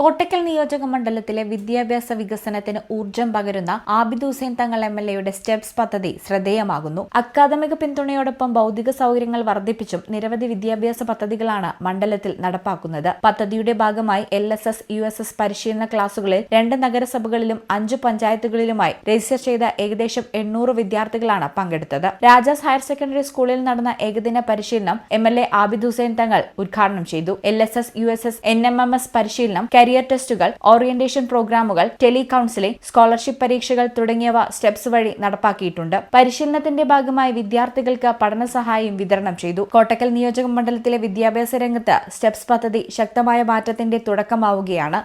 കോട്ടക്കൽ നിയോജക മണ്ഡലത്തിലെ വിദ്യാഭ്യാസ വികസനത്തിന് ഊർജം പകരുന്ന ആബിദ് ഹുസൈൻ തങ്ങൾ MLA സ്റ്റെപ്സ് പദ്ധതി ശ്രദ്ധേയമാകുന്നു. അക്കാദമിക പിന്തുണയോടൊപ്പം ഭൗതിക സൗകര്യങ്ങൾ വർദ്ധിപ്പിച്ചും നിരവധി വിദ്യാഭ്യാസ പദ്ധതികളാണ് മണ്ഡലത്തിൽ നടപ്പാക്കുന്നത്. പദ്ധതിയുടെ ഭാഗമായി LSS, USS പരിശീലന ക്ലാസുകളിൽ 2 നഗരസഭകളിലും 5 പഞ്ചായത്തുകളിലുമായി രജിസ്റ്റർ ചെയ്ത ഏകദേശം 800 വിദ്യാർത്ഥികളാണ് പങ്കെടുത്തത്. രാജാസ് ഹയർ സെക്കൻഡറി സ്കൂളിൽ നടന്ന ഏകദിന പരിശീലനം MLA ആബിദ് ഹുസൈൻ തങ്ങൾ ഉദ്ഘാടനം ചെയ്തു. LSS, USS, NMMS പരിശീലനം, കരിയർ ടെസ്റ്റുകൾ, ഓറിയന്റേഷൻ പ്രോഗ്രാമുകൾ, ടെലി കൌൺസിലിംഗ്, സ്കോളർഷിപ്പ് പരീക്ഷകൾ തുടങ്ങിയവ സ്റ്റെപ്സ് വഴി നടപ്പാക്കിയിട്ടുണ്ട്. പരിശീലനത്തിന്റെ ഭാഗമായി വിദ്യാർത്ഥികൾക്ക് പഠന സഹായം വിതരണം ചെയ്തു. കോട്ടക്കൽ നിയോജക മണ്ഡലത്തിലെ വിദ്യാഭ്യാസ രംഗത്ത് സ്റ്റെപ്സ് പദ്ധതി ശക്തമായ മാറ്റത്തിന്റെ തുടക്കമാവുകയാണ്.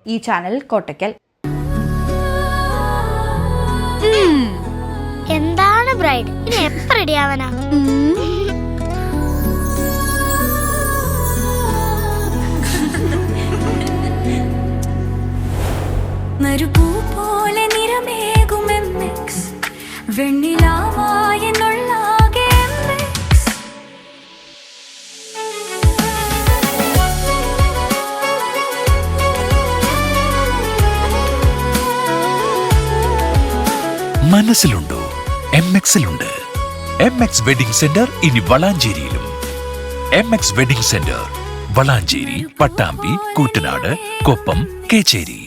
ഈ ചാനൽ കോട്ടക്കൽ. എന്താണ് ബ്രൈഡ്, ഇനി എപ്പോ റെഡിയാവാനാ? മരുപൂ പോലെ നിറമേകും MX, വെണ്ണിലാവായെന്നുള്ളാകെ MX. മനസ്സിലുണ്ടോ? MX-ലുണ്ട്. MX വെഡിംഗ് സെന്റർ ഇനി വളാഞ്ചേരിയിലും. MX wedding centre Valanchery, Pattambi, Koottanad, Koppam, Kecheri.